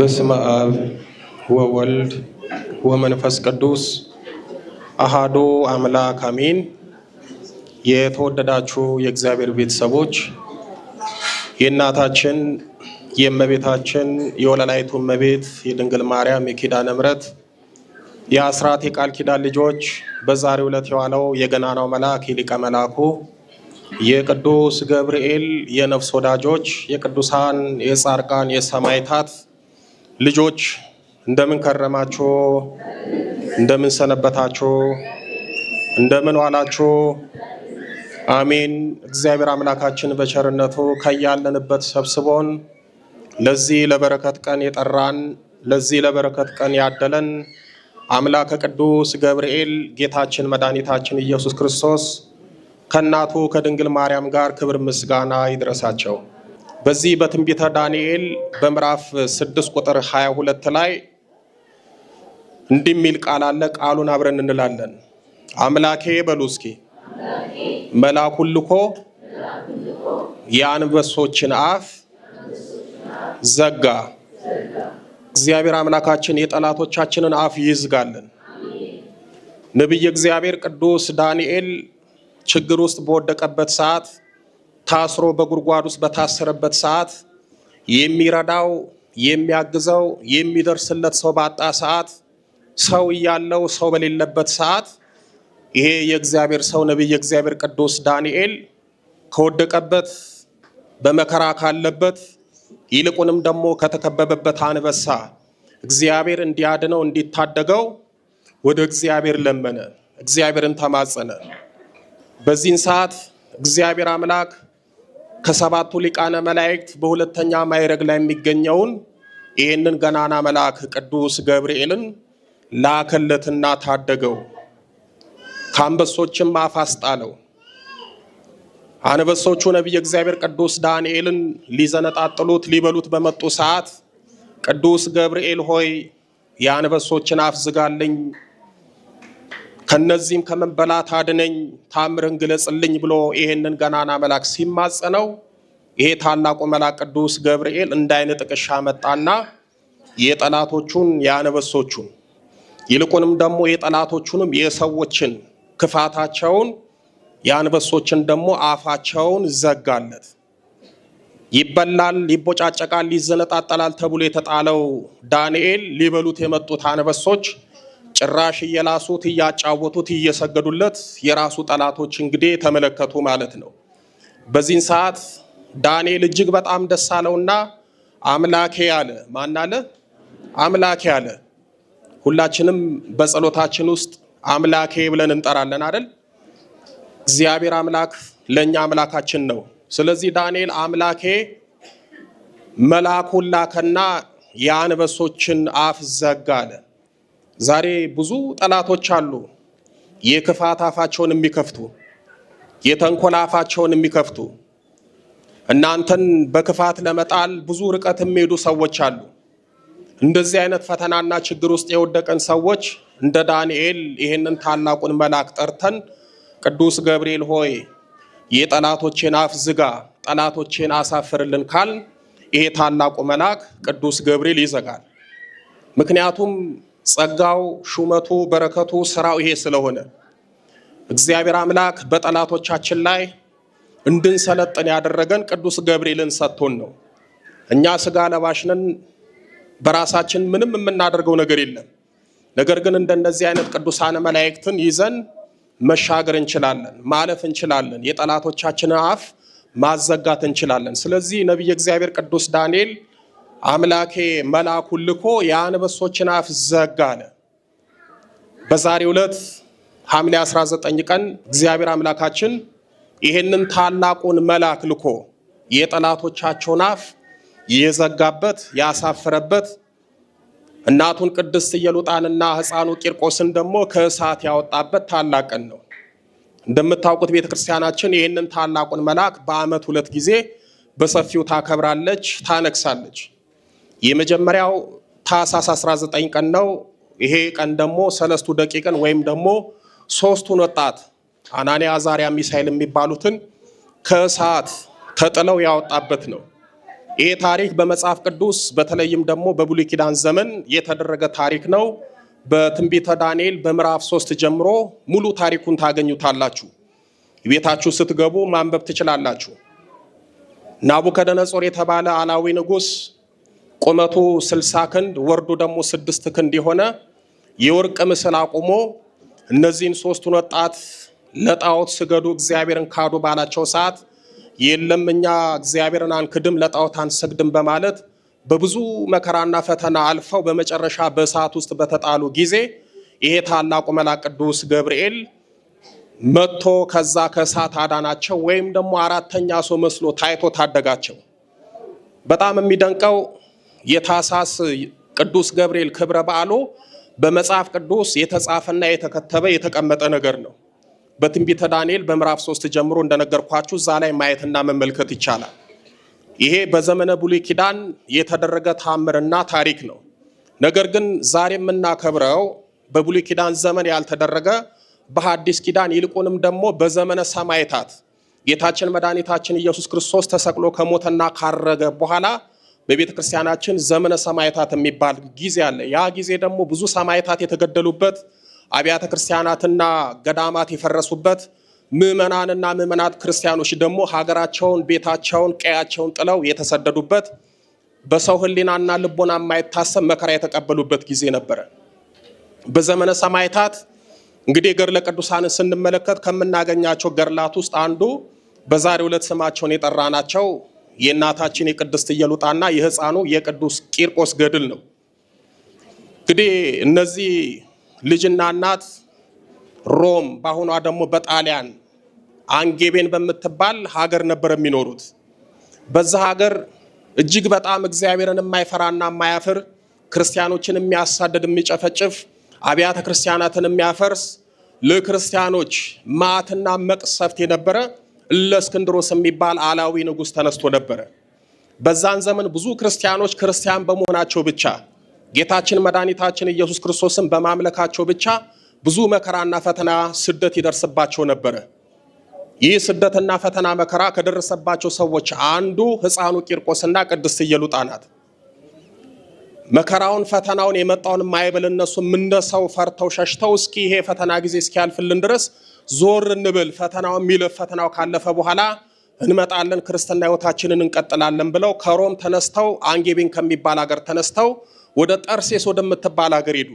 በስመ አብ ወወልድ ወመንፈስ ቅዱስ አሃዱ አምላክ አሜን። የተወደዳችሁ የእግዚአብሔር ቤተሰቦች የእናታችን የእመቤታችን የወለላይቱ እመቤት የድንግል ማርያም የኪዳነ ምሕረት የአስራት የቃል ኪዳን ልጆች በዛሬው ዕለት የዋለው የገናናው መልአክ የሊቀ መላኩ የቅዱስ ገብርኤል የነፍስ ወዳጆች የቅዱሳን የጻድቃን የሰማዕታት ልጆች እንደምን ከረማችሁ? እንደምን ሰነበታችሁ? እንደምን ዋላችሁ? አሜን። እግዚአብሔር አምላካችን በቸርነቱ ከያለንበት ሰብስቦን ለዚህ ለበረከት ቀን የጠራን ለዚህ ለበረከት ቀን ያደለን አምላከ ቅዱስ ገብርኤል ጌታችን መድኃኒታችን ኢየሱስ ክርስቶስ ከእናቱ ከድንግል ማርያም ጋር ክብር ምስጋና ይድረሳቸው። በዚህ በትንቢተ ዳንኤል በምዕራፍ 6 ቁጥር 22 ላይ እንዲህ የሚል ቃል አለ። ቃሉን አብረን እንላለን። አምላኬ በሉ እስኪ መልአኩን ልኮ የአንበሶችን አፍ ዘጋ። እግዚአብሔር አምላካችን የጠላቶቻችንን አፍ ይዝጋልን። ነቢየ እግዚአብሔር ቅዱስ ዳንኤል ችግር ውስጥ በወደቀበት ሰዓት፣ ታስሮ በጉድጓድ ውስጥ በታሰረበት ሰዓት የሚረዳው የሚያግዘው የሚደርስለት ሰው ባጣ ሰዓት፣ ሰው እያለው ሰው በሌለበት ሰዓት ይሄ የእግዚአብሔር ሰው ነቢየ እግዚአብሔር ቅዱስ ዳንኤል ከወደቀበት በመከራ ካለበት ይልቁንም ደግሞ ከተከበበበት አንበሳ እግዚአብሔር እንዲያድነው እንዲታደገው ወደ እግዚአብሔር ለመነ፣ እግዚአብሔርን ተማጸነ። በዚህን ሰዓት እግዚአብሔር አምላክ ከሰባቱ ሊቃነ መላእክት በሁለተኛ ማዕረግ ላይ የሚገኘውን ይህንን ገናና መልአክ ቅዱስ ገብርኤልን ላከለትና ታደገው። ከአንበሶችም አፍ አስጣለው። አንበሶቹ ነቢየ እግዚአብሔር ቅዱስ ዳንኤልን ሊዘነጣጥሉት ሊበሉት በመጡ ሰዓት ቅዱስ ገብርኤል ሆይ የአንበሶችን አፍ ዝጋልኝ፣ ከነዚህም ከመበላት አድነኝ፣ ታምርን ግለጽልኝ ብሎ ይሄንን ገናና መልአክ ሲማጸነው ይሄ ታላቁ መልአክ ቅዱስ ገብርኤል እንዳይነ ጥቅሻ መጣና የጠላቶቹን የአንበሶቹን ይልቁንም ደግሞ የጠላቶቹንም የሰዎችን ክፋታቸውን የአንበሶችን ደግሞ አፋቸውን ዘጋለት። ይበላል፣ ይቦጫጨቃል፣ ይዘነጣጠላል ተብሎ የተጣለው ዳንኤል ሊበሉት የመጡት አንበሶች ጭራሽ እየላሱት እያጫወቱት እየሰገዱለት የራሱ ጠላቶች እንግዲህ ተመለከቱ ማለት ነው። በዚህን ሰዓት ዳንኤል እጅግ በጣም ደስ አለውና አምላኬ አለ። ማን አለ? አምላኬ አለ። ሁላችንም በጸሎታችን ውስጥ አምላኬ ብለን እንጠራለን አይደል? እግዚአብሔር አምላክ ለኛ አምላካችን ነው። ስለዚህ ዳንኤል አምላኬ መልአኩን ላከና የአንበሶችን አፍ ዘጋ አለ። ዛሬ ብዙ ጠላቶች አሉ፣ የክፋት አፋቸውን የሚከፍቱ የተንኮል አፋቸውን የሚከፍቱ እናንተን በክፋት ለመጣል ብዙ ርቀት የሚሄዱ ሰዎች አሉ። እንደዚህ አይነት ፈተናና ችግር ውስጥ የወደቀን ሰዎች እንደ ዳንኤል ይህንን ታላቁን መልአክ ጠርተን ቅዱስ ገብርኤል ሆይ የጠላቶቼን አፍ ዝጋ፣ ጠላቶቼን አሳፍርልን ካል ይሄ ታላቁ መልአክ ቅዱስ ገብርኤል ይዘጋል። ምክንያቱም ጸጋው፣ ሹመቱ፣ በረከቱ፣ ስራው ይሄ ስለሆነ እግዚአብሔር አምላክ በጠላቶቻችን ላይ እንድንሰለጥን ያደረገን ቅዱስ ገብርኤልን ሰጥቶን ነው። እኛ ስጋ ለባሽነን በራሳችን ምንም የምናደርገው ነገር የለም። ነገር ግን እንደነዚህ አይነት ቅዱሳን መላእክትን ይዘን መሻገር እንችላለን፣ ማለፍ እንችላለን፣ የጠላቶቻችንን አፍ ማዘጋት እንችላለን። ስለዚህ ነቢየ እግዚአብሔር ቅዱስ ዳንኤል አምላኬ መልአኩን ልኮ የአንበሶችን አፍ ዘጋ አለ። በዛሬው ዕለት ሐምሌ 19 ቀን እግዚአብሔር አምላካችን ይህንን ታላቁን መልአክ ልኮ የጠላቶቻቸውን አፍ የዘጋበት ያሳፈረበት፣ እናቱን ቅድስት ኢየሉጣንና ሕፃኑ ቂርቆስን ደግሞ ከእሳት ያወጣበት ታላቅ ቀን ነው። እንደምታውቁት ቤተክርስቲያናችን ይህንን ታላቁን መልአክ በዓመት 2 ጊዜ በሰፊው ታከብራለች፣ ታነግሳለች። የመጀመሪያው ታኅሳስ 19 ቀን ነው። ይሄ ቀን ደግሞ ሰለስቱ ደቂቅን ወይም ደግሞ ሶስቱን ወጣት አናንያ፣ አዛርያ፣ ሚሳኤል የሚባሉትን ከእሳት ተጥለው ያወጣበት ነው። ይሄ ታሪክ በመጽሐፍ ቅዱስ በተለይም ደግሞ በብሉይ ኪዳን ዘመን የተደረገ ታሪክ ነው። በትንቢተ ዳንኤል በምዕራፍ 3 ጀምሮ ሙሉ ታሪኩን ታገኙታላችሁ። ቤታችሁ ስትገቡ ማንበብ ትችላላችሁ። ናቡከደነጾር የተባለ አላዊ ንጉስ ቁመቱ 60 ክንድ ወርዱ ደግሞ 6 ክንድ የሆነ የወርቅ ምስል አቁሞ እነዚህን ሶስቱን ወጣት ለጣዖት ስገዱ እግዚአብሔርን ካዱ ባላቸው ሰዓት የለም እኛ እግዚአብሔርን አንክድም ለጣዖት አንሰግድም በማለት በብዙ መከራና ፈተና አልፈው በመጨረሻ በእሳት ውስጥ በተጣሉ ጊዜ ይሄ ታላቁ መልአክ ቅዱስ ገብርኤል መጥቶ ከዛ ከእሳት አዳናቸው፣ ወይም ደግሞ አራተኛ ሰው መስሎ ታይቶ ታደጋቸው። በጣም የሚደንቀው የታኅሳስ ቅዱስ ገብርኤል ክብረ በዓሉ በመጽሐፍ ቅዱስ የተጻፈና የተከተበ የተቀመጠ ነገር ነው። በትንቢተ ዳንኤል በምዕራፍ 3 ጀምሮ እንደነገርኳችሁ እዛ ላይ ማየትና መመልከት ይቻላል። ይሄ በዘመነ ብሉይ ኪዳን የተደረገ ታምርና ታሪክ ነው። ነገር ግን ዛሬ የምናከብረው በብሉይ ኪዳን ዘመን ያልተደረገ በሐዲስ ኪዳን ይልቁንም ደግሞ በዘመነ ሰማዕታት ጌታችን መድኃኒታችን ኢየሱስ ክርስቶስ ተሰቅሎ ከሞተና ካረገ በኋላ በቤተ ክርስቲያናችን ዘመነ ሰማዕታት የሚባል ጊዜ አለ። ያ ጊዜ ደግሞ ብዙ ሰማዕታት የተገደሉበት፣ አብያተ ክርስቲያናትና ገዳማት የፈረሱበት፣ ምዕመናንና ምዕመናት ክርስቲያኖች ደግሞ ሀገራቸውን፣ ቤታቸውን፣ ቀያቸውን ጥለው የተሰደዱበት፣ በሰው ሕሊናና ልቦና የማይታሰብ መከራ የተቀበሉበት ጊዜ ነበረ። በዘመነ ሰማዕታት እንግዲህ ገድለ ቅዱሳንን ስንመለከት ከምናገኛቸው ገድላት ውስጥ አንዱ በዛሬው ዕለት ስማቸውን የጠራናቸው የእናታችን የቅድስት ኢየሉጣና የሕፃኑ የቅዱስ ቂርቆስ ገድል ነው። እንግዲህ እነዚህ ልጅና እናት ሮም በአሁኗ ደግሞ በጣሊያን አንጌቤን በምትባል ሀገር ነበር የሚኖሩት። በዛ ሀገር እጅግ በጣም እግዚአብሔርን የማይፈራና የማያፍር ክርስቲያኖችን የሚያሳድድ የሚጨፈጭፍ አብያተ ክርስቲያናትን የሚያፈርስ ለክርስቲያኖች ማዕትና መቅሰፍት የነበረ እለእስክንድሮስ የሚባል አላዊ ንጉስ ተነስቶ ነበረ። በዛን ዘመን ብዙ ክርስቲያኖች ክርስቲያን በመሆናቸው ብቻ ጌታችን መድኃኒታችን ኢየሱስ ክርስቶስን በማምለካቸው ብቻ ብዙ መከራና ፈተና ስደት ይደርስባቸው ነበረ። ይህ ስደትና ፈተና መከራ ከደረሰባቸው ሰዎች አንዱ ሕፃኑ ቂርቆስና ቅድስት ኢየሉጣ ናት። መከራውን ፈተናውን የመጣውን ማይበል እነሱም እንደሰው ፈርተው ሸሽተው እስኪ ይሄ ፈተና ጊዜ እስኪያልፍልን ድረስ ዞር እንብል፣ ፈተናው የሚለፍ ፈተናው ካለፈ በኋላ እንመጣለን፣ ክርስትና ሕይወታችንን እንቀጥላለን ብለው ከሮም ተነስተው አንጌቤን ከሚባል ሀገር ተነስተው ወደ ጠርሴስ ወደምትባል ሀገር ሄዱ።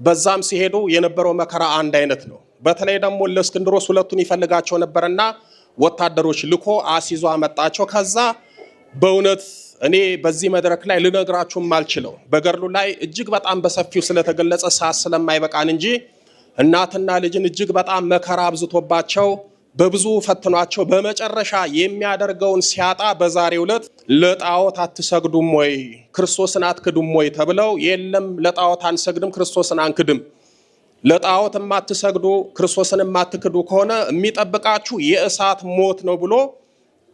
በዛም ሲሄዱ የነበረው መከራ አንድ አይነት ነው። በተለይ ደግሞ ለእስክንድሮስ ሁለቱን ይፈልጋቸው ነበርና ወታደሮች ልኮ አሲዞ አመጣቸው። ከዛ በእውነት እኔ በዚህ መድረክ ላይ ልነግራችሁ ማልችለው በገድሉ ላይ እጅግ በጣም በሰፊው ስለተገለጸ ሰዓት ስለማይበቃን እንጂ እናትና ልጅን እጅግ በጣም መከራ አብዝቶባቸው በብዙ ፈትኗቸው በመጨረሻ የሚያደርገውን ሲያጣ በዛሬው ዕለት ለጣዖት አትሰግዱም ወይ ክርስቶስን አትክዱም ወይ ተብለው የለም ለጣዖት አንሰግድም ክርስቶስን አንክድም፣ ለጣዖት የማትሰግዱ ክርስቶስን የማትክዱ ከሆነ የሚጠብቃችሁ የእሳት ሞት ነው ብሎ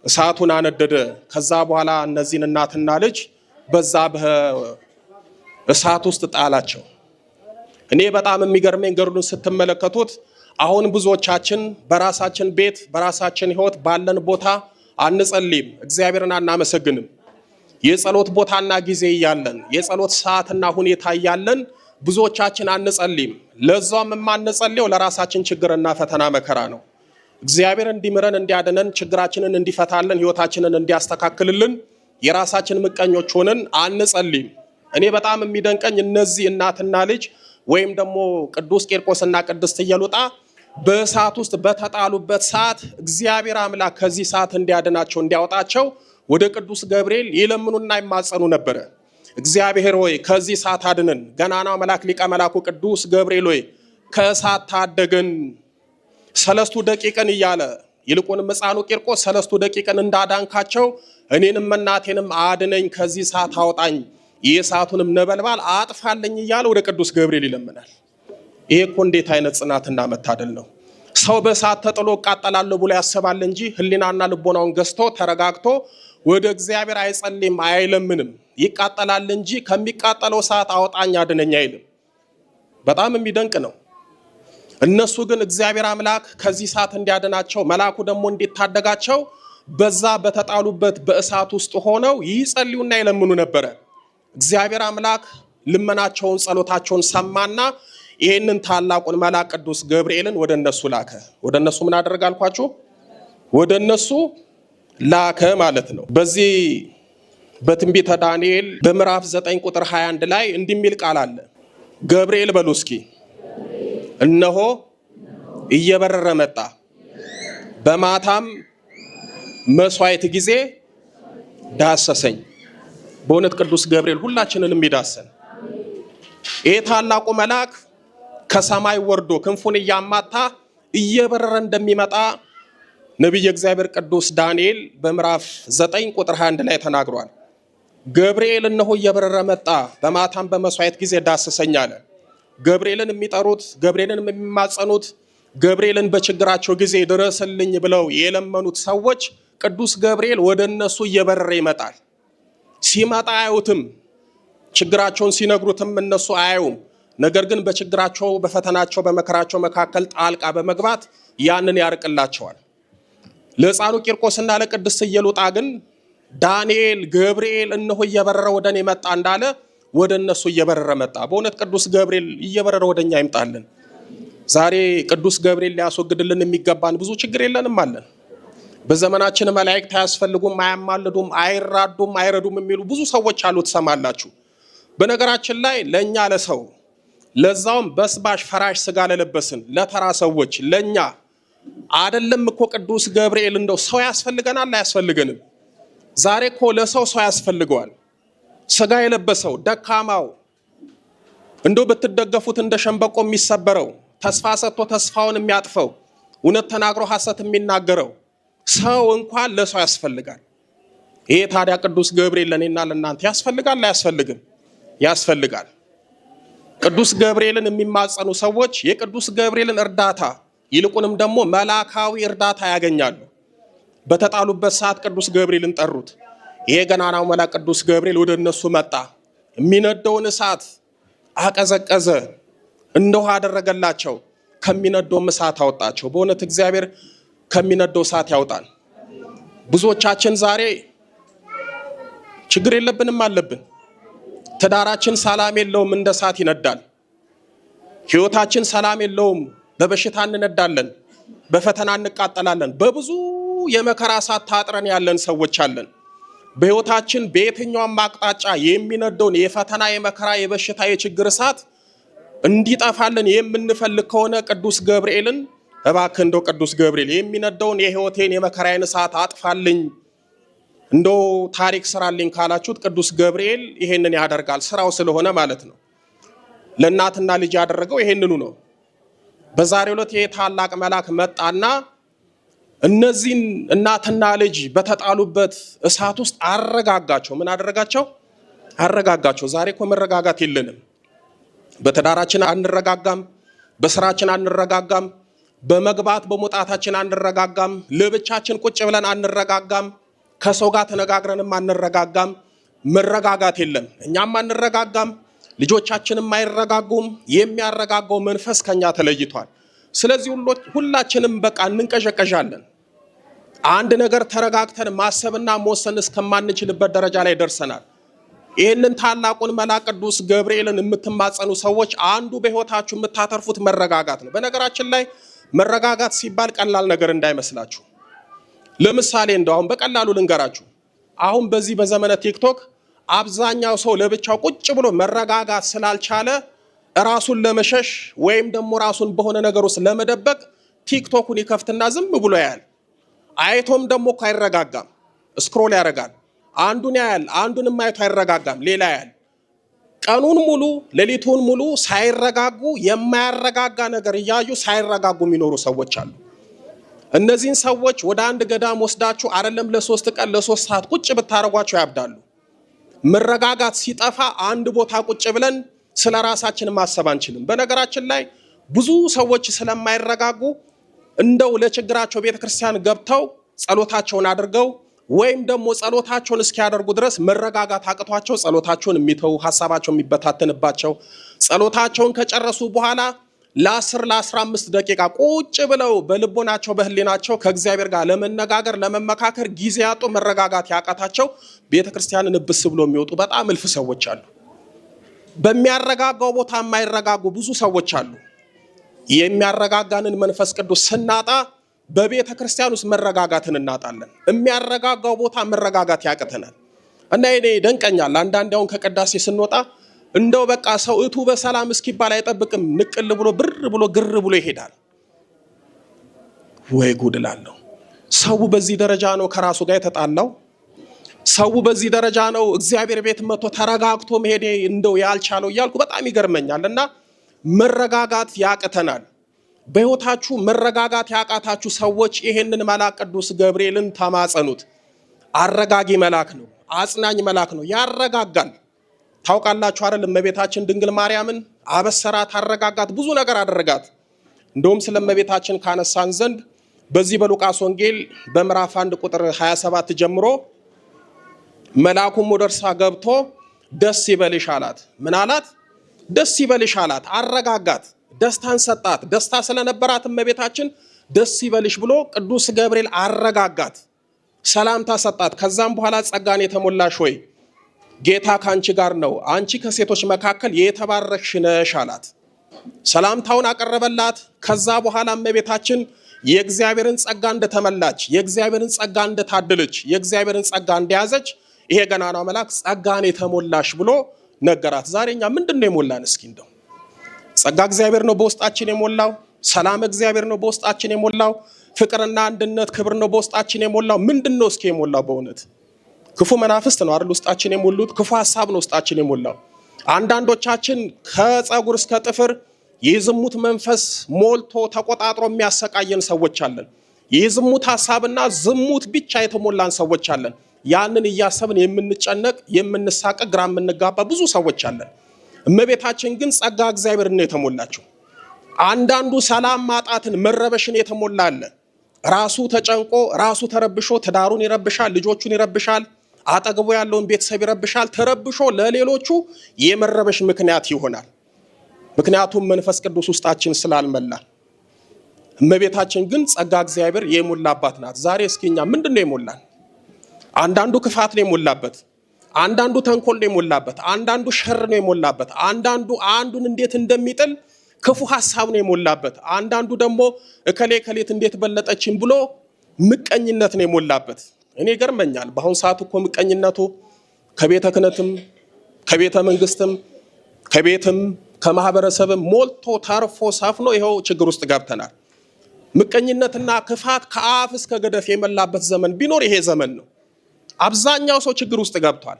እሳቱን አነደደ። ከዛ በኋላ እነዚህን እናትና ልጅ በዛ በእሳት ውስጥ ጣላቸው። እኔ በጣም የሚገርመኝ ገድሉን ስትመለከቱት አሁን ብዙዎቻችን በራሳችን ቤት በራሳችን ሕይወት ባለን ቦታ አንጸልይም፣ እግዚአብሔርን አናመሰግንም። የጸሎት ቦታና ጊዜ እያለን የጸሎት ሰዓትና ሁኔታ እያለን ብዙዎቻችን አንጸልይም። ለዛም የማንጸልየው ለራሳችን ችግርና ፈተና መከራ ነው። እግዚአብሔር እንዲምረን እንዲያድነን ችግራችንን እንዲፈታልን ሕይወታችንን እንዲያስተካክልልን የራሳችን ምቀኞች ሆነን አንጸልይም። እኔ በጣም የሚደንቀኝ እነዚህ እናትና ልጅ ወይም ደግሞ ቅዱስ ቂርቆስና ቅድስት ኢየሉጣ በእሳት ውስጥ በተጣሉበት ሰዓት እግዚአብሔር አምላክ ከዚህ ሰዓት እንዲያድናቸው እንዲያወጣቸው ወደ ቅዱስ ገብርኤል ይለምኑና ይማጸኑ ነበረ። እግዚአብሔር ሆይ ከዚህ ሰዓት አድነን፣ ገናናው መልአክ ሊቀ መላኩ ቅዱስ ገብርኤል ሆይ ከእሳት ታደገን፣ ሰለስቱ ደቂቅን እያለ ይልቁንም ሕፃኑ ቂርቆስ ሰለስቱ ደቂቅን እንዳዳንካቸው እኔንም እናቴንም አድነኝ፣ ከዚህ ሰዓት አውጣኝ፣ የእሳቱንም ነበልባል አጥፋልኝ እያለ ወደ ቅዱስ ገብርኤል ይለምናል። ይሄ እኮ እንዴት አይነት ጽናትና መታደል ነው! ሰው በእሳት ተጥሎ እቃጠላለሁ ብሎ ያስባል እንጂ ሕሊናና ልቦናውን ገዝቶ ተረጋግቶ ወደ እግዚአብሔር አይጸልይም፣ አይለምንም። ይቃጠላል እንጂ ከሚቃጠለው እሳት አውጣኝ አድነኝ አይልም። በጣም የሚደንቅ ነው። እነሱ ግን እግዚአብሔር አምላክ ከዚህ ሰዓት እንዲያድናቸው መልአኩ ደግሞ እንዲታደጋቸው በዛ በተጣሉበት በእሳት ውስጥ ሆነው ይጸልዩና ይለምኑ ነበረ። እግዚአብሔር አምላክ ልመናቸውን ጸሎታቸውን ሰማና ይህንን ታላቁን መልአክ ቅዱስ ገብርኤልን ወደ እነሱ ላከ። ወደ እነሱ ምን አደረጋልኳችሁ? ወደ እነሱ ላከ ማለት ነው። በዚህ በትንቢተ ዳንኤል በምዕራፍ 9 ቁጥር 21 ላይ እንዲህ የሚል ቃል አለ። ገብርኤል በሉ እስኪ እነሆ እየበረረ መጣ፣ በማታም መስዋዕት ጊዜ ዳሰሰኝ። በእውነት ቅዱስ ገብርኤል ሁላችንንም ይዳሰን። ይህ ታላቁ መልአክ ከሰማይ ወርዶ ክንፉን እያማታ እየበረረ እንደሚመጣ ነቢየ እግዚአብሔር ቅዱስ ዳንኤል በምዕራፍ 9 ቁጥር 21 ላይ ተናግሯል። ገብርኤል እነሆ እየበረረ መጣ፣ በማታም በመስዋዕት ጊዜ ዳሰሰኝ አለ። ገብርኤልን የሚጠሩት፣ ገብርኤልን የሚማጸኑት፣ ገብርኤልን በችግራቸው ጊዜ ድረስልኝ ብለው የለመኑት ሰዎች ቅዱስ ገብርኤል ወደ እነሱ እየበረረ ይመጣል። ሲመጣ አያዩትም። ችግራቸውን ሲነግሩትም እነሱ አያዩም። ነገር ግን በችግራቸው፣ በፈተናቸው፣ በመከራቸው መካከል ጣልቃ በመግባት ያንን ያርቅላቸዋል። ለሕፃኑ ቂርቆስና ለቅድስት ኢየሉጣ ግን ዳንኤል ገብርኤል እነሆ እየበረረ ወደ እኔ መጣ እንዳለ ወደ እነሱ እየበረረ መጣ። በእውነት ቅዱስ ገብርኤል እየበረረ ወደ እኛ ይምጣልን። ዛሬ ቅዱስ ገብርኤል ሊያስወግድልን የሚገባን ብዙ ችግር የለንም አለን። በዘመናችን መላእክት አያስፈልጉም፣ አያማልዱም፣ አይራዱም፣ አይረዱም የሚሉ ብዙ ሰዎች አሉ፣ ትሰማላችሁ። በነገራችን ላይ ለእኛ ለሰው ለዛውም በስባሽ ፈራሽ ስጋ ለለበስን ለተራ ሰዎች ለእኛ አይደለም እኮ ቅዱስ ገብርኤል እንደው ሰው ያስፈልገናል አያስፈልገንም? ዛሬ እኮ ለሰው ሰው ያስፈልገዋል። ስጋ የለበሰው ደካማው፣ እንደው ብትደገፉት እንደ ሸንበቆ የሚሰበረው፣ ተስፋ ሰጥቶ ተስፋውን የሚያጥፈው፣ እውነት ተናግሮ ሐሰት የሚናገረው ሰው እንኳን ለሰው ያስፈልጋል። ይሄ ታዲያ ቅዱስ ገብርኤል ለእኔና ለእናንተ ያስፈልጋል አያስፈልግም? ያስፈልጋል። ቅዱስ ገብርኤልን የሚማጸኑ ሰዎች የቅዱስ ገብርኤልን እርዳታ ይልቁንም ደግሞ መላካዊ እርዳታ ያገኛሉ። በተጣሉበት ሰዓት ቅዱስ ገብርኤልን ጠሩት። ይሄ ገናናው መልአክ ቅዱስ ገብርኤል ወደ እነሱ መጣ። የሚነደውን እሳት አቀዘቀዘ፣ እንደ ውሃ አደረገላቸው፣ ከሚነደውም እሳት አወጣቸው። በእውነት እግዚአብሔር ከሚነደው እሳት ያውጣን። ብዙዎቻችን ዛሬ ችግር የለብንም አለብን። ትዳራችን ሰላም የለውም፣ እንደ እሳት ይነዳል። ሕይወታችን ሰላም የለውም፣ በበሽታ እንነዳለን፣ በፈተና እንቃጠላለን። በብዙ የመከራ እሳት ታጥረን ያለን ሰዎች አለን። በሕይወታችን በየትኛውም አቅጣጫ የሚነደውን የፈተና፣ የመከራ፣ የበሽታ፣ የችግር እሳት እንዲጠፋልን የምንፈልግ ከሆነ ቅዱስ ገብርኤልን እባክህ እንደው ቅዱስ ገብርኤል የሚነደውን የሕይወቴን የመከራዬን እሳት አጥፋልኝ፣ እንደው ታሪክ ስራልኝ ካላችሁት ቅዱስ ገብርኤል ይሄንን ያደርጋል። ስራው ስለሆነ ማለት ነው። ለእናትና ልጅ ያደረገው ይሄንኑ ነው። በዛሬው ዕለት የታላቅ መልአክ መጣና እነዚህን እናትና ልጅ በተጣሉበት እሳት ውስጥ አረጋጋቸው። ምን አደረጋቸው? አረጋጋቸው። ዛሬ እኮ መረጋጋት የለንም። በትዳራችን አንረጋጋም፣ በስራችን አንረጋጋም፣ በመግባት በመውጣታችን አንረጋጋም፣ ለብቻችን ቁጭ ብለን አንረጋጋም፣ ከሰው ጋር ተነጋግረንም አንረጋጋም። መረጋጋት የለም። እኛም አንረጋጋም፣ ልጆቻችንም አይረጋጉም። የሚያረጋጋው መንፈስ ከኛ ተለይቷል። ስለዚህ ሁላችንም በቃ እንንቀዠቀዣለን። አንድ ነገር ተረጋግተን ማሰብና መወሰን እስከማንችልበት ደረጃ ላይ ደርሰናል። ይህንን ታላቁን መልአክ ቅዱስ ገብርኤልን የምትማጸኑ ሰዎች አንዱ በሕይወታችሁ የምታተርፉት መረጋጋት ነው። በነገራችን ላይ መረጋጋት ሲባል ቀላል ነገር እንዳይመስላችሁ። ለምሳሌ እንደው አሁን በቀላሉ ልንገራችሁ። አሁን በዚህ በዘመነ ቲክቶክ አብዛኛው ሰው ለብቻው ቁጭ ብሎ መረጋጋት ስላልቻለ ራሱን ለመሸሽ ወይም ደግሞ ራሱን በሆነ ነገር ውስጥ ለመደበቅ ቲክቶኩን ይከፍትና ዝም ብሎ ያያል። አይቶም ደግሞ እኮ አይረጋጋም፣ ስክሮል ያደርጋል። አንዱን ያያል፣ አንዱንም አይቶ አይረጋጋም፣ ሌላ ያያል። ቀኑን ሙሉ ሌሊቱን ሙሉ ሳይረጋጉ የማያረጋጋ ነገር እያዩ ሳይረጋጉ የሚኖሩ ሰዎች አሉ። እነዚህን ሰዎች ወደ አንድ ገዳም ወስዳችሁ አይደለም ለ3 ቀን ለ3 ሰዓት ቁጭ ብታረጓቸው ያብዳሉ። መረጋጋት ሲጠፋ አንድ ቦታ ቁጭ ብለን ስለ ራሳችን ማሰብ አንችልም። በነገራችን ላይ ብዙ ሰዎች ስለማይረጋጉ እንደው ለችግራቸው ቤተክርስቲያን ገብተው ጸሎታቸውን አድርገው ወይም ደግሞ ጸሎታቸውን እስኪያደርጉ ድረስ መረጋጋት አቅቷቸው ጸሎታቸውን የሚተው ሐሳባቸው የሚበታተንባቸው ጸሎታቸውን ከጨረሱ በኋላ ለ10 ለ15 ደቂቃ ቁጭ ብለው በልቦናቸው በህሊናቸው ከእግዚአብሔር ጋር ለመነጋገር ለመመካከር ጊዜ ያጡ መረጋጋት ያቃታቸው ቤተክርስቲያንን እብስ ብሎ የሚወጡ በጣም እልፍ ሰዎች አሉ። በሚያረጋጋው ቦታ የማይረጋጉ ብዙ ሰዎች አሉ። የሚያረጋጋንን መንፈስ ቅዱስ ስናጣ በቤተክርስቲያን ውስጥ መረጋጋትን እናጣለን። የሚያረጋጋው ቦታ መረጋጋት ያቅተናል። እና እኔ ደንቀኛል አንዳንዴ አሁን ከቅዳሴ ስንወጣ እንደው በቃ ሰው እቱ በሰላም እስኪባል አይጠብቅም። ንቅል ብሎ ብር ብሎ ግር ብሎ ይሄዳል። ወይ ጉድ እላለሁ። ሰው በዚህ ደረጃ ነው ከራሱ ጋር የተጣላው? ሰው በዚህ ደረጃ ነው እግዚአብሔር ቤት መጥቶ ተረጋግቶ መሄድ እንደው ያልቻለው እያልኩ በጣም ይገርመኛል። እና መረጋጋት ያቅተናል። በሕይወታችሁ መረጋጋት ያቃታችሁ ሰዎች ይሄንን መልአክ ቅዱስ ገብርኤልን ተማጸኑት። አረጋጊ መልአክ ነው፣ አጽናኝ መልአክ ነው፣ ያረጋጋል። ታውቃላችሁ አይደል? እመቤታችን ድንግል ማርያምን አበሰራት፣ አረጋጋት፣ ብዙ ነገር አደረጋት። እንደውም ስለ እመቤታችን ካነሳን ዘንድ በዚህ በሉቃስ ወንጌል በምዕራፍ 1 ቁጥር 27 ጀምሮ መልአኩም ወደ እርሷ ገብቶ ደስ ይበልሽ አላት። ምን አላት? ደስ ይበልሽ አላት። አረጋጋት፣ ደስታን ሰጣት። ደስታ ስለነበራት እመቤታችን ደስ ይበልሽ ብሎ ቅዱስ ገብርኤል አረጋጋት፣ ሰላምታ ሰጣት። ከዛም በኋላ ጸጋን የተሞላሽ ሆይ ጌታ ካንቺ ጋር ነው፣ አንቺ ከሴቶች መካከል የተባረክሽ ነሽ አላት። ሰላምታውን አቀረበላት። ከዛ በኋላ እመቤታችን የእግዚአብሔርን ጸጋ እንደተመላች፣ የእግዚአብሔርን ጸጋ እንደታደለች፣ የእግዚአብሔርን ጸጋ እንደያዘች ይሄ ገናናው መልአክ ጸጋን የተሞላሽ ብሎ ነገራት። ዛሬኛ ምንድነው የሞላን? እስኪ እንደው ጸጋ እግዚአብሔር ነው በውስጣችን የሞላው፣ ሰላም እግዚአብሔር ነው በውስጣችን የሞላው፣ ፍቅርና አንድነት ክብር ነው በውስጣችን የሞላው። ምንድነው እስኪ የሞላው? በእውነት ክፉ መናፍስት ነው አይደል ውስጣችን የሞሉት? ክፉ ሐሳብ ነው ውስጣችን የሞላው። አንዳንዶቻችን ከጸጉር እስከ ጥፍር የዝሙት መንፈስ ሞልቶ ተቆጣጥሮ የሚያሰቃየን ሰዎች አለን። የዝሙት ሐሳብና ዝሙት ብቻ የተሞላን ሰዎች አለን። ያንን እያሰብን የምንጨነቅ የምንሳቀቅ ግራ የምንጋባ ብዙ ሰዎች አለን። እመቤታችን ግን ጸጋ እግዚአብሔር ነው የተሞላችው። አንዳንዱ ሰላም ማጣትን መረበሽን የተሞላ አለ። ራሱ ተጨንቆ ራሱ ተረብሾ ትዳሩን ይረብሻል፣ ልጆቹን ይረብሻል፣ አጠገቡ ያለውን ቤተሰብ ይረብሻል። ተረብሾ ለሌሎቹ የመረበሽ ምክንያት ይሆናል። ምክንያቱም መንፈስ ቅዱስ ውስጣችን ስላልመላ። እመቤታችን ግን ጸጋ እግዚአብሔር የሞላባት ናት። ዛሬ እስኪኛ ምንድነው የሞላን? አንዳንዱ ክፋት ነው የሞላበት፣ አንዳንዱ ተንኮል ነው የሞላበት፣ አንዳንዱ ሸር ነው የሞላበት፣ አንዳንዱ አንዱን እንዴት እንደሚጥል ክፉ ሐሳብ ነው የሞላበት፣ አንዳንዱ ደግሞ እከሌ ከሌት እንዴት በለጠችን ብሎ ምቀኝነት ነው የሞላበት። እኔ ገርመኛል። በአሁን ሰዓት እኮ ምቀኝነቱ ከቤተ ክህነትም ከቤተ መንግስትም ከቤትም ከማህበረሰብም ሞልቶ ተርፎ ሰፍኖ ይኸው ችግር ውስጥ ገብተናል። ምቀኝነትና ክፋት ከአፍ እስከ ገደፍ የመላበት ዘመን ቢኖር ይሄ ዘመን ነው። አብዛኛው ሰው ችግር ውስጥ ገብቷል።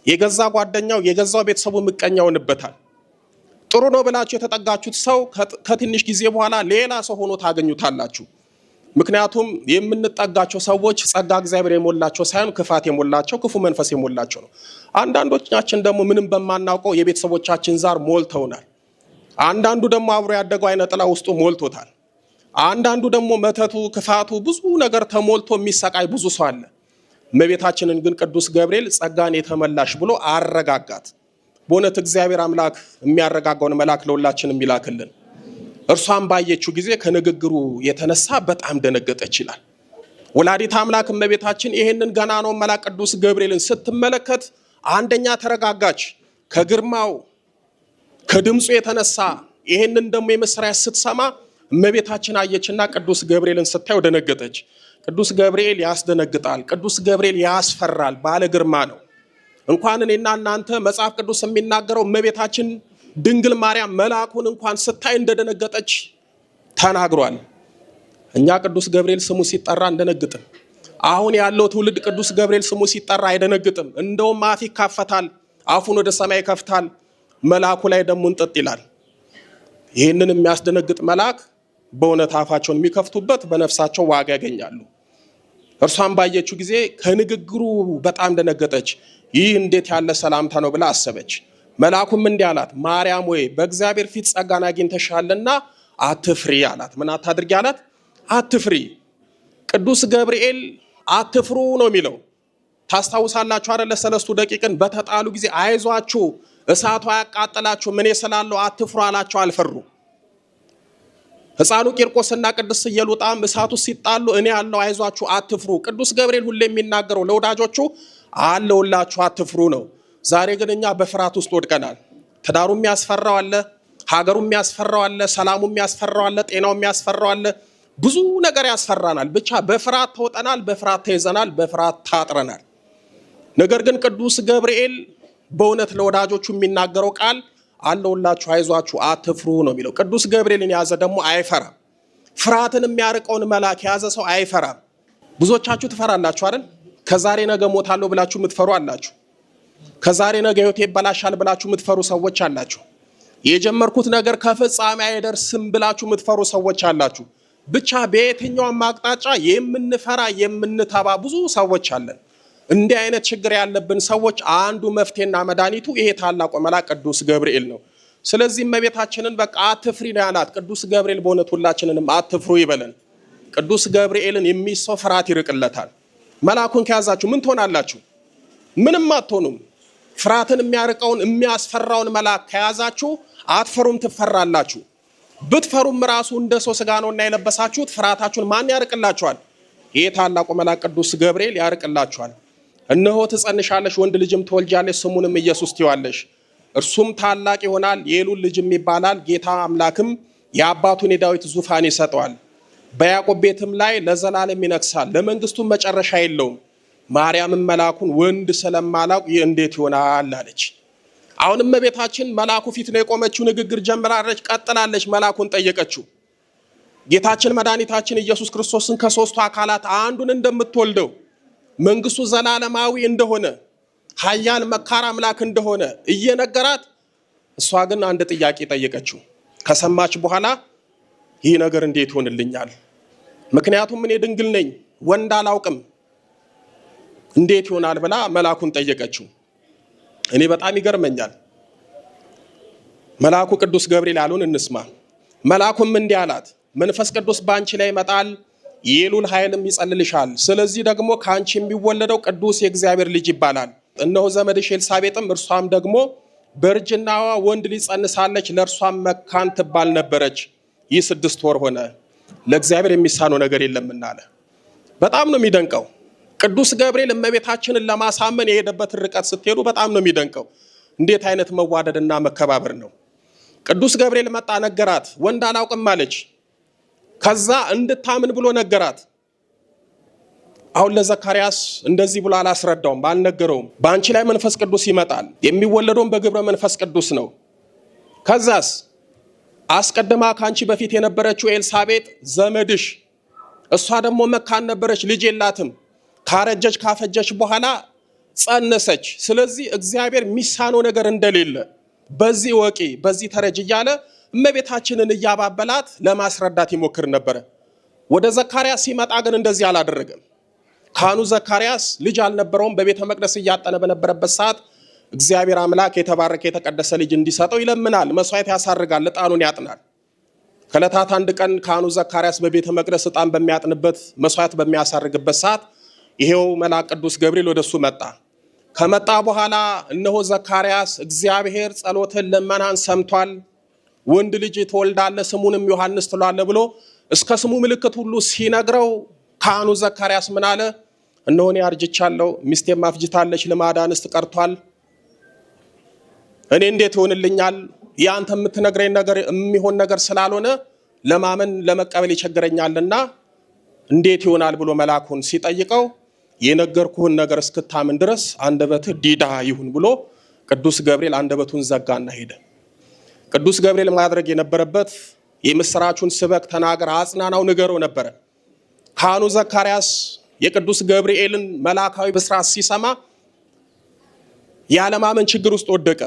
የገዛ ጓደኛው የገዛው ቤተሰቡ ምቀኛ ሆንበታል። ጥሩ ነው ብላችሁ የተጠጋችሁት ሰው ከትንሽ ጊዜ በኋላ ሌላ ሰው ሆኖ ታገኙታላችሁ። ምክንያቱም የምንጠጋቸው ሰዎች ጸጋ እግዚአብሔር የሞላቸው ሳይሆን ክፋት የሞላቸው ክፉ መንፈስ የሞላቸው ነው። አንዳንዶቻችን ደግሞ ምንም በማናውቀው የቤተሰቦቻችን ዛር ሞልተውናል። አንዳንዱ ደግሞ አብሮ ያደገው አይነ ጥላ ውስጡ ሞልቶታል። አንዳንዱ ደግሞ መተቱ ክፋቱ ብዙ ነገር ተሞልቶ የሚሰቃይ ብዙ ሰው አለ። እመቤታችንን ግን ቅዱስ ገብርኤል ጸጋን የተመላሽ ብሎ አረጋጋት። በእውነት እግዚአብሔር አምላክ የሚያረጋጋውን መልአክ ለሁላችንም ይላክልን። እርሷን ባየችው ጊዜ ከንግግሩ የተነሳ በጣም ደነገጠች ይላል። ወላዲተ አምላክ እመቤታችን ይሄንን ገናናውን መልአክ ቅዱስ ገብርኤልን ስትመለከት አንደኛ ተረጋጋች። ከግርማው ከድምፁ የተነሳ ይሄንን ደግሞ የምስራች ስትሰማ እመቤታችን አየችና ቅዱስ ገብርኤልን ስታየው ደነገጠች። ቅዱስ ገብርኤል ያስደነግጣል። ቅዱስ ገብርኤል ያስፈራል። ባለ ግርማ ነው። እንኳን እኔና እናንተ መጽሐፍ ቅዱስ የሚናገረው እመቤታችን ድንግል ማርያም መልአኩን እንኳን ስታይ እንደደነገጠች ተናግሯል። እኛ ቅዱስ ገብርኤል ስሙ ሲጠራ እንደነግጥም። አሁን ያለው ትውልድ ቅዱስ ገብርኤል ስሙ ሲጠራ አይደነግጥም። እንደውም አፍ ይካፈታል፣ አፉን ወደ ሰማይ ይከፍታል፣ መልአኩ ላይ ደግሞ እንጥጥ ይላል። ይህንን የሚያስደነግጥ መልአክ በእውነት አፋቸውን የሚከፍቱበት በነፍሳቸው ዋጋ ያገኛሉ። እርሷን ባየችው ጊዜ ከንግግሩ በጣም ደነገጠች። ይህ እንዴት ያለ ሰላምታ ነው ብላ አሰበች። መልአኩም እንዲህ አላት፣ ማርያም ወይ በእግዚአብሔር ፊት ጸጋን አግኝተሻልና አትፍሪ አላት። ምን አታድርጊ አላት? አትፍሪ። ቅዱስ ገብርኤል አትፍሩ ነው የሚለው። ታስታውሳላችሁ አይደለ? ሰለስቱ ደቂቅን በተጣሉ ጊዜ አይዟችሁ እሳቱ አያቃጥላችሁ ምን ስላለው አትፍሩ አላቸው። አልፈሩ። ሕፃኑ ቂርቆስና ቅድስት ኢየሉጣም እሳቱ ሲጣሉ እኔ ያለው አይዟችሁ አትፍሩ። ቅዱስ ገብርኤል ሁሌ የሚናገረው ለወዳጆቹ አለውላችሁ አትፍሩ ነው። ዛሬ ግን እኛ በፍርሃት ውስጥ ወድቀናል። ትዳሩ የሚያስፈራው አለ፣ ሀገሩ የሚያስፈራው አለ፣ ሰላሙ የሚያስፈራው አለ፣ ጤናው የሚያስፈራው አለ። ብዙ ነገር ያስፈራናል። ብቻ በፍርሃት ተውጠናል፣ በፍርሃት ተይዘናል፣ በፍርሃት ታጥረናል። ነገር ግን ቅዱስ ገብርኤል በእውነት ለወዳጆቹ የሚናገረው ቃል አለውላችሁ አይዟችሁ አትፍሩ ነው የሚለው። ቅዱስ ገብርኤልን የያዘ ደግሞ አይፈራም። ፍርሃትን የሚያርቀውን መልአክ የያዘ ሰው አይፈራም። ብዙዎቻችሁ ትፈራላችሁ አይደል? ከዛሬ ነገ ሞታለሁ ብላችሁ የምትፈሩ አላችሁ። ከዛሬ ነገ ህይወቴ ይበላሻል ብላችሁ የምትፈሩ ሰዎች አላችሁ። የጀመርኩት ነገር ከፍጻሜ አይደርስም ብላችሁ የምትፈሩ ሰዎች አላችሁ። ብቻ በየትኛውም አቅጣጫ የምንፈራ የምንተባ ብዙ ሰዎች አለን። እንዲህ አይነት ችግር ያለብን ሰዎች አንዱ መፍትሄና መድኃኒቱ ይሄ ታላቁ መልአክ ቅዱስ ገብርኤል ነው። ስለዚህ እመቤታችንን በቃ አትፍሪ ነው ያላት ቅዱስ ገብርኤል። በእውነት ሁላችንንም አትፍሩ ይበለን። ቅዱስ ገብርኤልን የሚይዝ ሰው ፍርሃት ይርቅለታል። መልአኩን ከያዛችሁ ምን ትሆናላችሁ? ምንም አትሆኑም። ፍርሃትን የሚያርቀውን የሚያስፈራውን መልአክ ከያዛችሁ አትፈሩም፣ ትፈራላችሁ። ብትፈሩም ራሱ እንደ ሰው ስጋ ነውና የለበሳችሁት። ፍርሃታችሁን ማን ያርቅላችኋል? ይሄ ታላቁ መልአክ ቅዱስ ገብርኤል ያርቅላችኋል። እነሆ ትጸንሻለሽ፣ ወንድ ልጅም ትወልጃለሽ፣ ስሙንም ኢየሱስ ትይዋለሽ። እርሱም ታላቅ ይሆናል፣ የልዑል ልጅም ይባላል። ጌታ አምላክም የአባቱን የዳዊት ዙፋን ይሰጠዋል፣ በያዕቆብ ቤትም ላይ ለዘላለም ይነግሣል፣ ለመንግስቱም መጨረሻ የለውም። ማርያምም መልአኩን ወንድ ስለማላውቅ ይህ እንዴት ይሆናል አለች። አሁንም እመቤታችን መልአኩ ፊት ነው የቆመችው። ንግግር ጀምራለች፣ ቀጥላለች። መልአኩን ጠየቀችው። ጌታችን መድኃኒታችን ኢየሱስ ክርስቶስን ከሦስቱ አካላት አንዱን እንደምትወልደው፣ መንግስቱ ዘላለማዊ እንደሆነ፣ ኃያል መካር አምላክ እንደሆነ እየነገራት፣ እሷ ግን አንድ ጥያቄ ጠየቀችው። ከሰማች በኋላ ይህ ነገር እንዴት ይሆንልኛል? ምክንያቱም እኔ ድንግል ነኝ፣ ወንድ አላውቅም፣ እንዴት ይሆናል ብላ መልአኩን ጠየቀችው። እኔ በጣም ይገርመኛል። መልአኩ ቅዱስ ገብርኤል ያሉን እንስማ። መልአኩም እንዲህ አላት፣ መንፈስ ቅዱስ በአንቺ ላይ ይመጣል፣ የልዑል ኃይልም ይጸልልሻል። ስለዚህ ደግሞ ከአንቺ የሚወለደው ቅዱስ የእግዚአብሔር ልጅ ይባላል። እነሆ ዘመድሽ ኤልሳቤጥም እርሷም ደግሞ በእርጅናዋ ወንድ ልጅ ጸንሳለች፣ ለእርሷም መካን ትባል ነበረች። ይህ 6 ወር ሆነ፣ ለእግዚአብሔር የሚሳነው ነገር የለምና አለ። በጣም ነው የሚደንቀው። ቅዱስ ገብርኤል እመቤታችንን ለማሳመን የሄደበትን ርቀት ስትሄዱ በጣም ነው የሚደንቀው። እንዴት አይነት መዋደድና መከባበር ነው! ቅዱስ ገብርኤል መጣ፣ ነገራት። ወንድ አላውቅም አለች። ከዛ እንድታምን ብሎ ነገራት። አሁን ለዘካርያስ እንደዚህ ብሎ አላስረዳውም፣ አልነገረውም። በአንቺ ላይ መንፈስ ቅዱስ ይመጣል፣ የሚወለደውም በግብረ መንፈስ ቅዱስ ነው። ከዛስ አስቀድማ ከአንቺ በፊት የነበረችው ኤልሳቤጥ ዘመድሽ፣ እሷ ደግሞ መካን ነበረች፣ ልጅ የላትም። ካረጀች ካፈጀች በኋላ ጸነሰች። ስለዚህ እግዚአብሔር የሚሳነው ነገር እንደሌለ በዚህ ወቂ፣ በዚህ ተረጅ እያለ እመቤታችንን እያባበላት ለማስረዳት ይሞክር ነበረ። ወደ ዘካርያስ ሲመጣ ግን እንደዚህ አላደረገም። ካህኑ ዘካርያስ ልጅ አልነበረውም። በቤተ መቅደስ እያጠነ በነበረበት ሰዓት እግዚአብሔር አምላክ የተባረከ የተቀደሰ ልጅ እንዲሰጠው ይለምናል፣ መስዋዕት ያሳርጋል፣ ዕጣኑን ያጥናል። ከዕለታት አንድ ቀን ካህኑ ዘካርያስ በቤተ መቅደስ ዕጣን በሚያጥንበት መስዋዕት በሚያሳርግበት ሰዓት ይሄው መልአክ ቅዱስ ገብርኤል ወደሱ መጣ። ከመጣ በኋላ እነሆ ዘካርያስ እግዚአብሔር ጸሎትን ልመናን ሰምቷል፣ ወንድ ልጅ ትወልዳለህ፣ ስሙንም ዮሐንስ ትለዋለህ ብሎ እስከ ስሙ ምልክት ሁሉ ሲነግረው ካህኑ ዘካርያስ ምን አለ? እነሆ እኔ አርጅቻለሁ፣ ሚስቴም አፍጅታለች፣ ልማደ አንስት ቀርቷል። እኔ እንዴት ይሆንልኛል? ያንተ የምትነግረኝ ነገር የሚሆን ነገር ስላልሆነ ለማመን ለመቀበል ይቸግረኛልና እንዴት ይሆናል ብሎ መልአኩን ሲጠይቀው የነገርኩህን ነገር እስክታምን ድረስ አንደበትህ ዲዳ ይሁን ብሎ ቅዱስ ገብርኤል አንደበቱን ዘጋና ሄደ። ቅዱስ ገብርኤል ማድረግ የነበረበት የምስራቹን ስበክ፣ ተናገር፣ አጽናናው፣ ንገረው ነበረ። ካህኑ ዘካርያስ የቅዱስ ገብርኤልን መልአካዊ ብስራት ሲሰማ ያለማመን ችግር ውስጥ ወደቀ።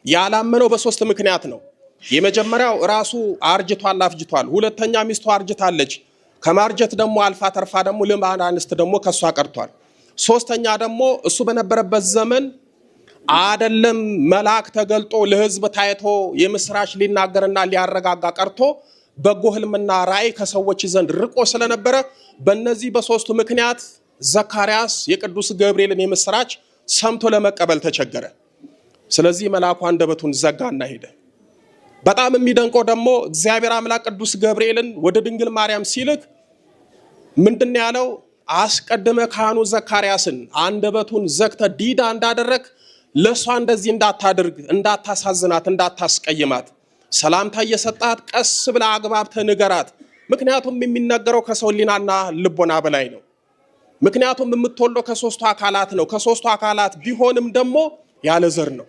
ያላመነው በ3 ምክንያት ነው። የመጀመሪያው ራሱ አርጅቷል፣ አፍጅቷል። ሁለተኛ ሚስቱ አርጅታለች። ከማርጀት ደግሞ አልፋ ተርፋ ደግሞ ልማደ አንስት ደግሞ ከሷ ቀርቷል። ሶስተኛ ደግሞ እሱ በነበረበት ዘመን አይደለም መልአክ ተገልጦ ለሕዝብ ታይቶ የምስራች ሊናገርና ሊያረጋጋ ቀርቶ በጎ ህልምና ራእይ ከሰዎች ዘንድ ርቆ ስለነበረ በእነዚህ በ3ቱ ምክንያት ዘካርያስ የቅዱስ ገብርኤልን የምስራች ሰምቶ ለመቀበል ተቸገረ። ስለዚህ መልአኩ አንደበቱን ዘጋና ሄደ። በጣም የሚደንቀው ደግሞ እግዚአብሔር አምላክ ቅዱስ ገብርኤልን ወደ ድንግል ማርያም ሲልክ ምንድን ያለው? አስቀድመ ካህኑ ዘካርያስን አንደበቱን ዘግተ ዲዳ እንዳደረግ ለሷ እንደዚህ እንዳታደርግ፣ እንዳታሳዝናት፣ እንዳታስቀይማት ሰላምታ እየሰጣት ቀስ ብላ አግባብተ ንገራት። ምክንያቱም የሚነገረው ከሰው ሊናና ልቦና በላይ ነው። ምክንያቱም የምትወልደው ከሶስቱ አካላት ነው። ከሶስቱ አካላት ቢሆንም ደግሞ ያለ ዘር ነው።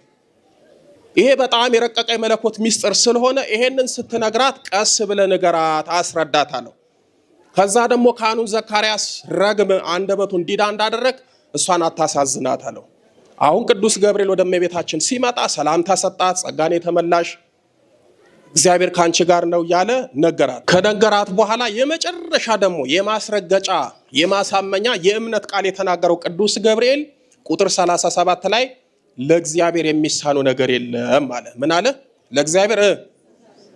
ይሄ በጣም የረቀቀ መለኮት ሚስጥር ስለሆነ ይሄንን ስትነግራት ቀስ ብለ ንገራት፣ አስረዳት አለው። ከዛ ደግሞ ካህኑን ዘካርያስ ረግም አንደበቱን ዲዳ እንዳደረግ እሷን አታሳዝናት አለው። አሁን ቅዱስ ገብርኤል ወደ እመቤታችን ሲመጣ ሰላምታ ሰጣት። ጸጋን የተመላሽ እግዚአብሔር ካንቺ ጋር ነው እያለ ነገራት። ከነገራት በኋላ የመጨረሻ ደግሞ የማስረገጫ የማሳመኛ የእምነት ቃል የተናገረው ቅዱስ ገብርኤል ቁጥር 37 ላይ ለእግዚአብሔር የሚሳነው ነገር የለም አለ። ምን አለ? ለእግዚአብሔር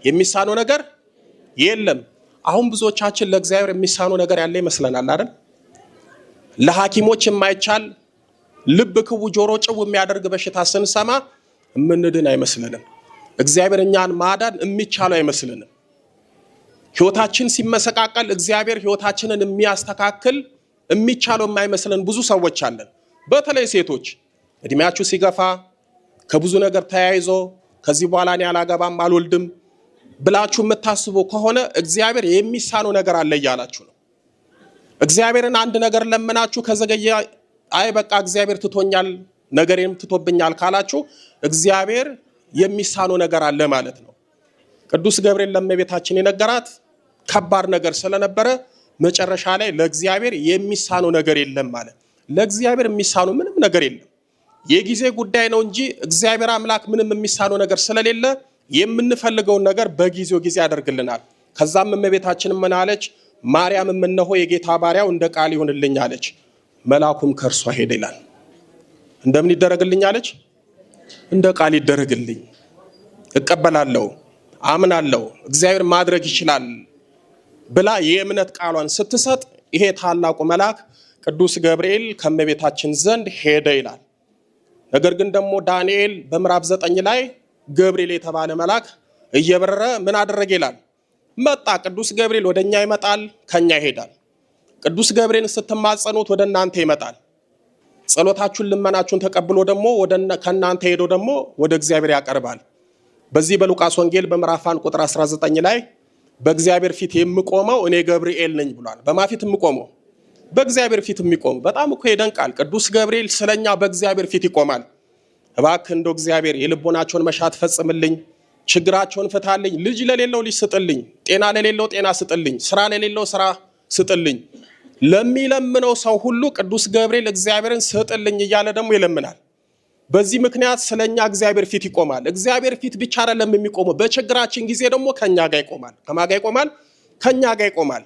የሚሳነው ነገር የለም። አሁን ብዙዎቻችን ለእግዚአብሔር የሚሳነው ነገር ያለ ይመስለናል አይደል? ለሐኪሞች የማይቻል ልብ ክቡ ጆሮ ጭው የሚያደርግ በሽታ ስንሰማ የምንድን አይመስልንም። እግዚአብሔር እኛን ማዳን የሚቻለው አይመስልንም። ህይወታችን ሲመሰቃቀል እግዚአብሔር ህይወታችንን የሚያስተካክል የሚቻለው የማይመስልን ብዙ ሰዎች አለን። በተለይ ሴቶች እድሜያችሁ ሲገፋ ከብዙ ነገር ተያይዞ ከዚህ በኋላ እኔ አላገባም አልወልድም ብላችሁ የምታስቡ ከሆነ እግዚአብሔር የሚሳነው ነገር አለ እያላችሁ ነው። እግዚአብሔርን አንድ ነገር ለምናችሁ ከዘገየ አይ በቃ እግዚአብሔር ትቶኛል ነገሬም ትቶብኛል ካላችሁ እግዚአብሔር የሚሳነው ነገር አለ ማለት ነው። ቅዱስ ገብርኤል ለእመቤታችን የነገራት ከባድ ነገር ስለነበረ መጨረሻ ላይ ለእግዚአብሔር የሚሳነው ነገር የለም ማለት። ለእግዚአብሔር የሚሳነው ምንም ነገር የለም። የጊዜ ጉዳይ ነው እንጂ እግዚአብሔር አምላክ ምንም የሚሳነው ነገር ስለሌለ የምንፈልገውን ነገር በጊዜው ጊዜ ያደርግልናል። ከዛም እመቤታችን ምን አለች? ማርያም እነሆ የጌታ ባሪያው እንደ ቃል ይሁንልኝ አለች። መልአኩም ከእርሷ ሄደ ይላል። እንደምን ይደረግልኝ አለች? እንደ ቃል ይደረግልኝ፣ እቀበላለሁ፣ አምናለሁ፣ እግዚአብሔር ማድረግ ይችላል ብላ የእምነት ቃሏን ስትሰጥ ይሄ ታላቁ መልአክ ቅዱስ ገብርኤል ከእመቤታችን ዘንድ ሄደ ይላል። ነገር ግን ደግሞ ዳንኤል በምዕራፍ 9 ላይ ገብርኤል የተባለ መልአክ እየበረረ ምን አደረገ ይላል? መጣ። ቅዱስ ገብርኤል ወደኛ ይመጣል፣ ከኛ ይሄዳል። ቅዱስ ገብርኤልን ስትማጸኑት ወደ እናንተ ይመጣል። ጸሎታችሁን ልመናችሁን ተቀብሎ ደግሞ ከእናንተ ሄዶ ደግሞ ወደ እግዚአብሔር ያቀርባል። በዚህ በሉቃስ ወንጌል በምዕራፍ 1 ቁጥር 19 ላይ በእግዚአብሔር ፊት የምቆመው እኔ ገብርኤል ነኝ ብሏል። በማ ፊት የምቆመው? በእግዚአብሔር ፊት የሚቆም። በጣም እኮ ይደንቃል። ቅዱስ ገብርኤል ስለኛ በእግዚአብሔር ፊት ይቆማል። እባክህ እንደው እግዚአብሔር የልቦናቸውን መሻት ፈጽምልኝ፣ ችግራቸውን ፍታልኝ፣ ልጅ ለሌለው ልጅ ስጥልኝ፣ ጤና ለሌለው ጤና ስጥልኝ፣ ስራ ለሌለው ስራ ስጥልኝ። ለሚለምነው ሰው ሁሉ ቅዱስ ገብርኤል እግዚአብሔርን ስጥልኝ እያለ ደግሞ ይለምናል። በዚህ ምክንያት ስለኛ እግዚአብሔር ፊት ይቆማል። እግዚአብሔር ፊት ብቻ አይደለም የሚቆመው፣ በችግራችን ጊዜ ደግሞ ከኛ ጋር ይቆማል። ከማን ጋር ይቆማል? ከኛ ጋር ይቆማል።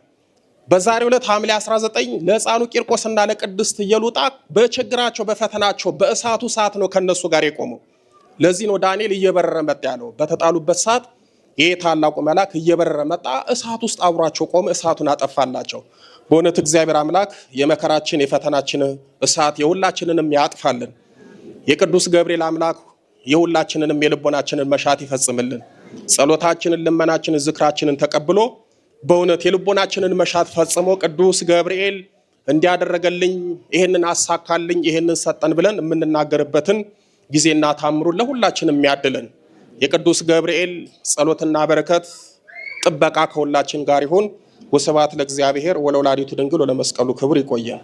በዛሬው ዕለት ሐምሌ 19 ለሕፃኑ ቂርቆስና ለቅድስት ኢየሉጣ በችግራቸው በፈተናቸው በእሳቱ ሰዓት ነው ከነሱ ጋር የቆመው። ለዚህ ነው ዳንኤል እየበረረ መጣ ያለው። በተጣሉበት ሰዓት ይሄ ታላቁ መልአክ እየበረረ መጣ፣ እሳት ውስጥ አብሯቸው ቆመ፣ እሳቱን አጠፋላቸው። በእውነት እግዚአብሔር አምላክ የመከራችን የፈተናችን እሳት የሁላችንንም ያጥፋልን። የቅዱስ ገብርኤል አምላክ የሁላችንንም የልቦናችንን መሻት ይፈጽምልን። ጸሎታችንን፣ ልመናችንን፣ ዝክራችንን ተቀብሎ በእውነት የልቦናችንን መሻት ፈጽሞ ቅዱስ ገብርኤል እንዲያደረገልኝ ይሄንን አሳካልኝ ይሄንን ሰጠን ብለን የምንናገርበትን ጊዜና ታምሩን ለሁላችንም የሚያድልን የቅዱስ ገብርኤል ጸሎትና በረከት ጥበቃ ከሁላችን ጋር ይሁን። ወስብሐት ለእግዚአብሔር ወለወላዲቱ ድንግል ወለመስቀሉ ክቡር። ይቆየን።